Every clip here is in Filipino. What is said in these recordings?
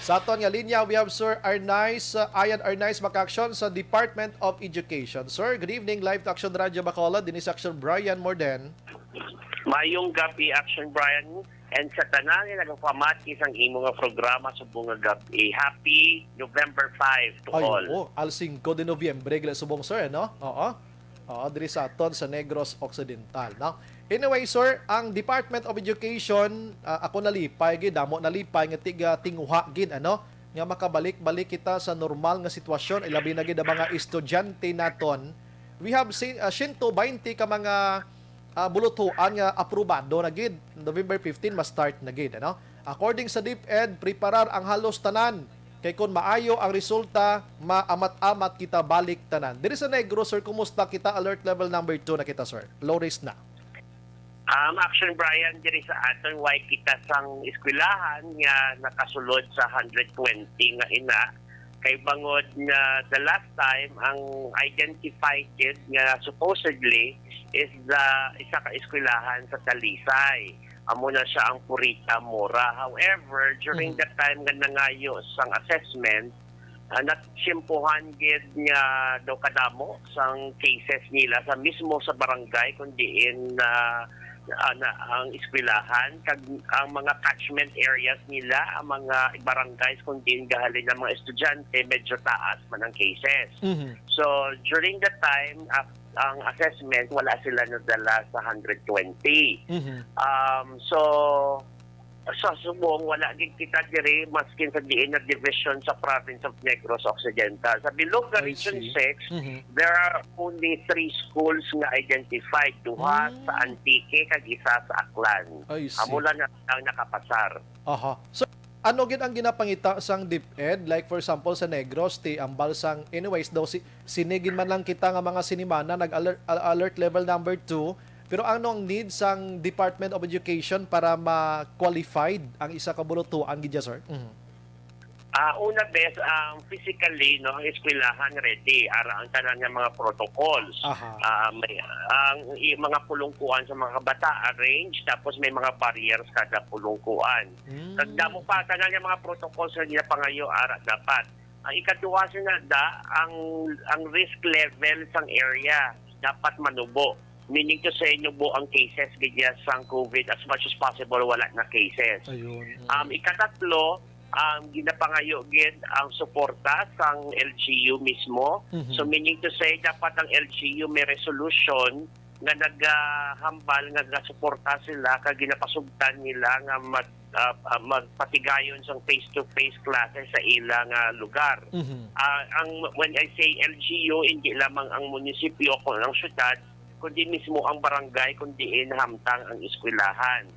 Sa aton nga linya, we have Sir Arnaiz, Ayan Arnaiz Makaksyon sa Department of Education. Sir, good evening. Live to Action Radyo Bacolod. Dinis Action Brian Morden. Mayong gabi, Action Brian, and sa tanan nga nagpamatis ang imo nga programa sa bunga gabi. Happy November 5 to all. Oo, al 5 de Nobyembre, gila subong sir, no? Oo. Oo, diri sa aton sa Negros Occidental, no? Anyway, sir, ang Department of Education, ako nalipay gid, damo nalipay nga tinguha gid ano, nga makabalik-balik kita sa normal nga sitwasyon, ilabi na gid ang mga estudyante naton. We have 120 ka mga bulutuan nga aprobado na gid. November 15 ma-start na gid, ano? According sa DepEd, preparar ang halos tanan kay kung maayo ang resulta, maamat-amat kita balik tanan. Diri sa Negros, sir, kumusta kita? Alert level number 2 na kita, sir. Low risk na. Action Brian, diri sa aton why kita sang eskwelahan nga nakasulod sa 120 nga ina kay bangod nga the last time ang identified kid nga supposedly is the isa ka eskwelahan sa Talisay. Amo na siya ang Purita Mora. However, during that time nga nangayo sang assessment, natsimpuhan gid nga daw kadamo sang cases nila sa mismo sa barangay kundi ang eskwelahan kag ang mga catchment areas nila, ang mga barangays kung din gahalin ng mga estudyante medyo taas man ang cases. So during that time ang assessment wala sila nadala sa 120. So sa subong wala gid kita diri maskin sa diin na division sa province of Negros Occidental. Sa Biloga Region 6, there are only 3 schools nga identified, duha sa Antique kag isa sa Aklan. Amo lang ang nakapasar. Aha. So ano gid ang ginapangita sang DepEd, like for example sa Negros ti ambal sang anyways daw sinigin man lang kita nga mga sinimana nag-alert level number 2. Pero ano ang needs sang Department of Education para ma-qualified ang isa ka bulutuan gidya, sir? Una best, physically, no, eskwelahan ready. Ara ang tanan nga mga protocols. May mga pulungkuan sa mga bata arrange, tapos may mga barriers kada pulungkuan. Kagdamo pa tanan nga mga protocols sa nila pangayo ara dapat. Ang ikaduha sinada ang risk level sang area dapat manubo. Meaning to say, nubo ang cases ganyan sang COVID as much as possible wala na cases. Ikatatlo, ginapangayo gid ang suporta sang LGU mismo. So meaning to say, dapat ang LGU may resolution nga naghambal nga nagasuporta sila kag ginapasugdan nila nga magpatigayon sang face-to-face classes sa ilang lugar. When I say LGU, hindi lamang ang munisipyo o ang syudad, kundi mismo ang barangay, kundi hamtang ang eskwelahan.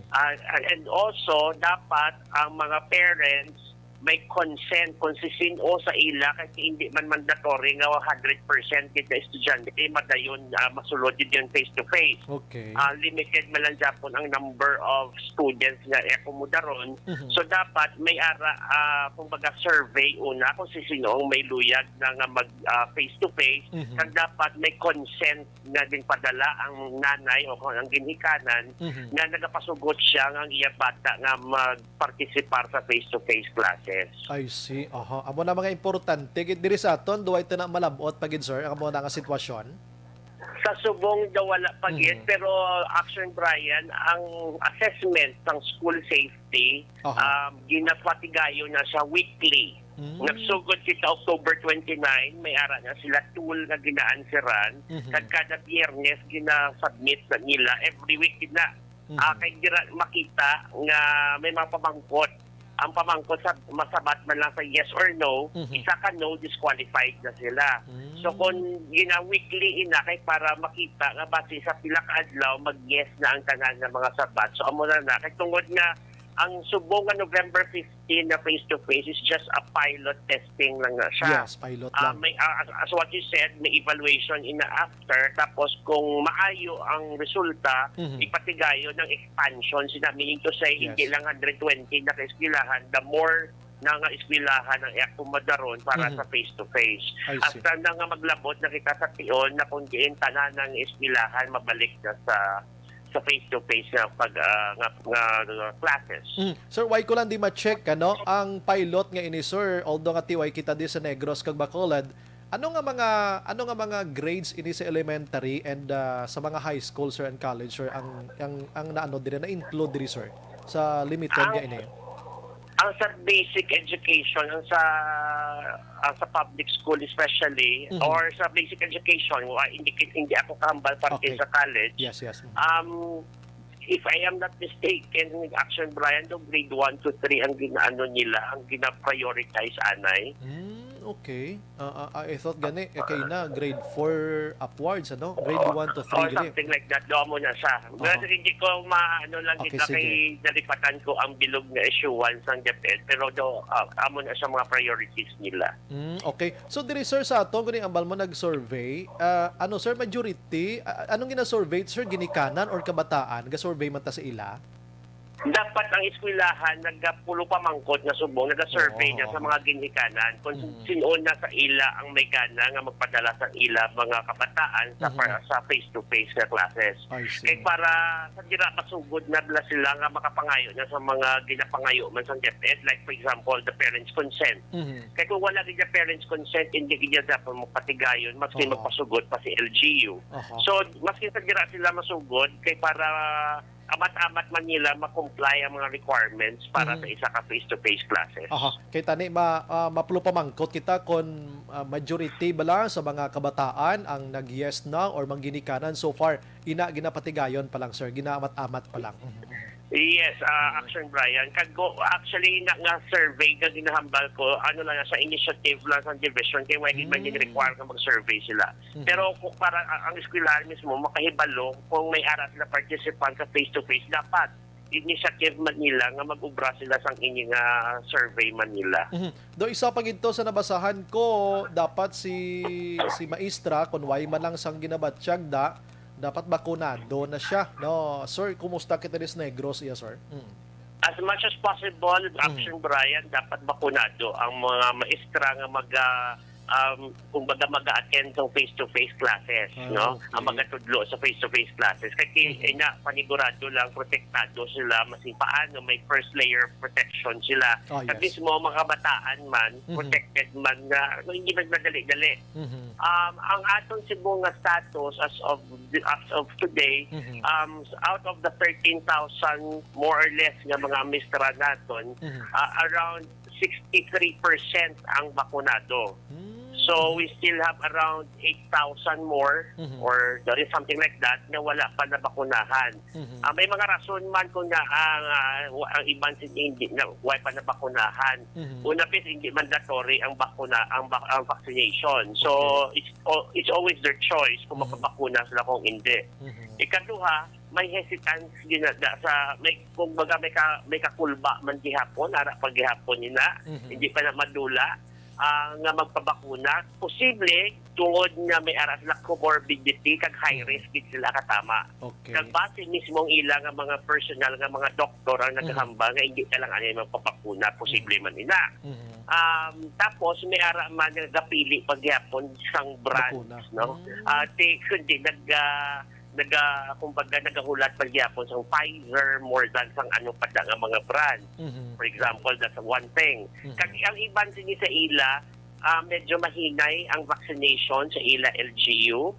And also, dapat ang mga parents may consent kung sisino sa ila kasi hindi man mandatory nga 100% kita estudyante madayon masulod din yung face-to-face. Okay. Limited man lang Japon ang number of students nga akomodaron. So dapat may kumbaga survey una kung sisino ang may luyag na nga mag face-to-face kag dapat may consent nga din padala ang nanay o ang ginhikanan nga nagapasugot siya nga ang iya bata nga magpartisipar sa face-to-face classes. I see. Aha. Amo na mga importante gid diri sa aton duay ta na malabot pagid, sir. Amo na nga sitwasyon. Sa subong daw wala pagid pero Action Brian ang assessment ng school safety ginapatigayo na sa weekly. Nagsugod kita October 29, may ara na sila tool nga ginaanseran kag kada Biyernes gina-submit na nila every week na. Kay makita nga may mga pamangkot. Ang pamangkot sa masabat man lang sa yes or no, isa ka no, disqualified na sila. So kung weekly inakay para makita nga base sa pila ka adlaw mag-yes na ang tanan ng mga sabat. So amo na kay tungod nga ang subong nga November 15 na face-to-face is just a pilot testing lang na siya. Yes, pilot lang. As what you said, may evaluation in the after. Tapos kung maayo ang resulta, ipatigayo ng expansion. Meaning to say, hindi lang 120 na kaeskwilahan. The more na nga eskwelahan ang akomodaron para sa face-to-face. Hasta na nga maglabot na kita sa tiyon na kung diin tanan ng eskwelahan, mabalik na sa sa face-to-face nga pag nga classes. Sir, why ko lang di ma-check ang pilot nga ini sir, although nga tiway kita di sa Negros kag Bacolod, ano nga mga grades ini sa elementary and sa mga high school sir and college sir ang naano dire na include diri sir sa limited nga ini? Ang sa basic education, sa public school especially, or sa basic education, hindi ako kahambal para sa college. Yes. If I am not mistaken, Action Brian, do grade 1 to 3 ang ginaano nila, ang gina-prioritize anay. Okay. I thought gani kay na grade 4 upwards grade 1 to 3 or gani. something like that, doon mo na siya. Pero hindi ko maano lang Okay, kita sige. kay nalipatan ko ang bilog na issuance ng DepEd, pero amo na sa mga priorities nila. Okay. So diri sir sa ato gani ambal mo nag-survey, ano sir majority anong gina-survey sir ginikanan or kabataan ga-survey man ta sa ila? Dapat ang eskwelahan nagpulo pa mangkot na subong, nag-survey niya sa mga ginikanan kung sino na sa ila ang may gana nga magpadala sa ila mga kabataan sa face-to-face na classes. I see. Kaya para sa dira masugod na bala sila nga makapangayo na sa mga ginapangayo man sa DepEd, like for example, the parents' consent. Kaya kung wala gina parents' consent, hindi gina dapat magpatigayon, maski magpasugod pa si LGU. So, maski sa dira sila masugod, kaya para amat-amat man nila ma-comply ang mga requirements para sa isa ka face-to-face classes. Kay tani mapulo pa mangkot kita kon majority bala sa mga kabataan ang nag-yes na or mangginikanan so far ginapatigayon pa lang sir, ginaamat-amat pa lang. Yes, Action Brian. Actually, nga survey na ginahambal ko, ano lang sa initiative lang sa division, kaya hindi man yung require na mag-survey sila. Pero kung para ang eskwelahan mismo, makahibalo, kung may aral na participant sa face-to-face, dapat initiative man nila nga mag-ubra sila sa inyong survey man nila. Do isa pag ito sa nabasahan ko, dapat si maestra, kung why man lang sang ginabatsyag dapat bakunado na siya. No, sir, kumusta kita rin sa Negros, sir? As much as possible, Action Brian, dapat bakunado ang mga maestra nga kumbaga mag-attend sa face-to-face classes, no? Okay. Ang magatudlo sa face-to-face classes. Kasi panigurado lang, protektado sila, masin paano, may first layer protection sila. At mismo, mga bataan man, protected man, na hindi magmadali-dali. Ang atong Cebu nga status as of today, out of the 13,000 more or less nga mga mistra naton, around 63% ang bakunado. So we still have around 8,000 more or there is something like that na wala pa na bakunahan. May mga rason man kung na ang iban hindi na wala pa na bakunahan. Una hindi mandatory ang ang vaccination. So it's always their choice kung magpabakuna sila kung hindi. Ikaduha, may hesitance sa kumbaga may kakulba man gihapon, ara pag gihapon nila, hindi pa na madula nga magpabakuna, posible tungod nga may aras na comorbidity kag high risk gid sila katama. Kag base mismo ang ilang nga mga personal nga mga doktor ang naghahamba nga hindi ka lang ani magpabakuna, posible man ina. Tapos may ara man nga gapili pagyapon sang brands, no? Kundi kumbaga nagahulat pagyapon sang Pfizer more than sang ano pa nga mga brand. For example, that's one thing. Kag ang iban sini sa ila, medyo mahinay ang vaccination sa ila LGU.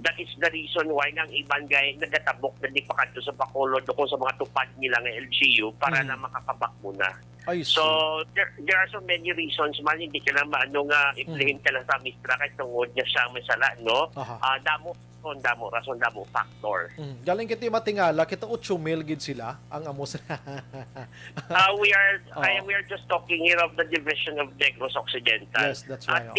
That is the reason why nang iban gay nagatabok na di pa kadto sa Bacolod o sa mga tupad nila nga LGU para na makapabakuna. So there are so many reasons man hindi ka na maano nga i-blame ka lang sa mistra kahit tungod niya siya may sala, no? Rason damo factor. Galing kita matingala, kita 8,000 gid sila ang amos. We are just talking here of the division of Negros Occidental. Yes, that's right.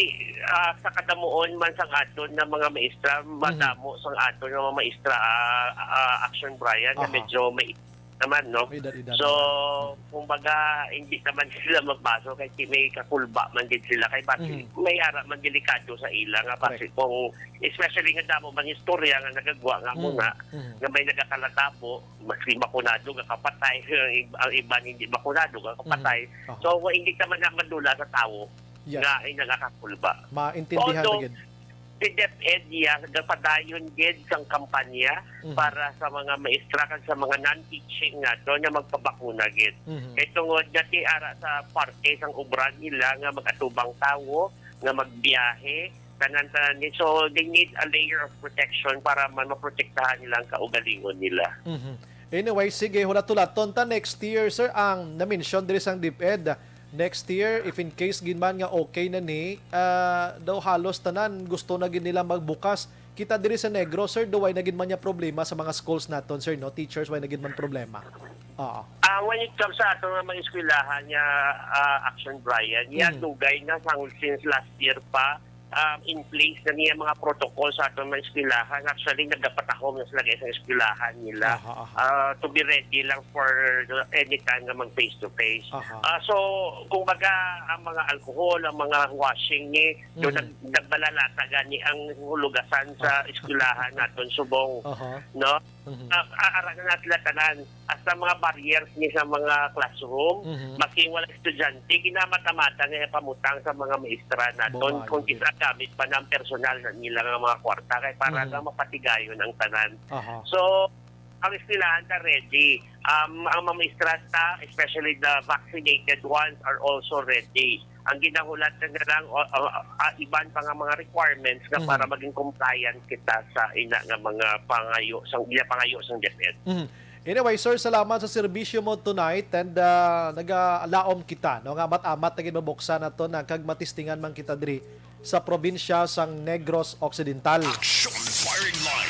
Sa kadamuon man sang aton na mga maestra, madamo sang aton nga mga maestra Action Brian na medyo may naman, no? So, kumbaga, hindi naman sila magbaso kasi may kakulba man din sila. Kaya may ara man delikado sa ila nga. Kasi kung, especially nga damo man istorya nga nagagawa nga muna, nga may nagakalatabo, maski bakunado nga kapatay, ang iban hindi bakunado nga kapatay. So, hindi naman na madula sa tao nga ay nagakakulba. Maintindihan na gid. si DepEd niya gapadayon gid sang kampanya para sa mga maestra kag sa mga non-teaching nato nga magpabakuna gid. Kay tungod nga ti ara sa parte sang ubran nila nga magatubang tawo, nga magbiyahe, tanan-tanan ni. So they need a layer of protection para man maprotektahan nila ang kaugalingon nila. Anyway, sige, hulat-tulaton ta next year, sir, ang na-mention diri sang DepEd. Next year, if in case ginman nga okay na ni, daw halos tanan gusto na gid nila magbukas. Kita diri sa Negros, sir, do way na gid man niya problema sa mga schools naton, sir, no? Teachers way na gid man problema. Oo. When it comes sa ato nga mga eskwelahan niya, Action Brian, yan dugay na since last year pa, in place na niya mga protocol sa atong mga eskwelahan. Actually, nagdapatahom na sila sa eskwelahan nila to be ready lang for any time na mag face-to-face. So, kung baga, ang mga alcohol, ang mga washing ni, nagbalalata gani ang hulugasan sa eskwelahan naton subong. No? Aaragan natin tanan sa mga barriers ni sa mga classroom, making wala estudyante, ginamata-mata nga pamutang sa mga maestra naton kung gamit pa ng personal na nila nga mga kwarta kay para nga mapatigayon ang tanan. So, ang eskwelahan ta ready. Ang mga maestra especially the vaccinated ones, are also ready. Ang ginahulat na lang, iban pa nga mga requirements nga para maging compliant kita sa ina nga mga pangayo sang DepEd. Anyway, sir, salamat sa serbisyo mo tonight and nag-alaom kita. No? Nga amat-amat na mabuksan na to na kag matistingan man kita diri sa probinsya sang Negros Occidental. Action Firing Line.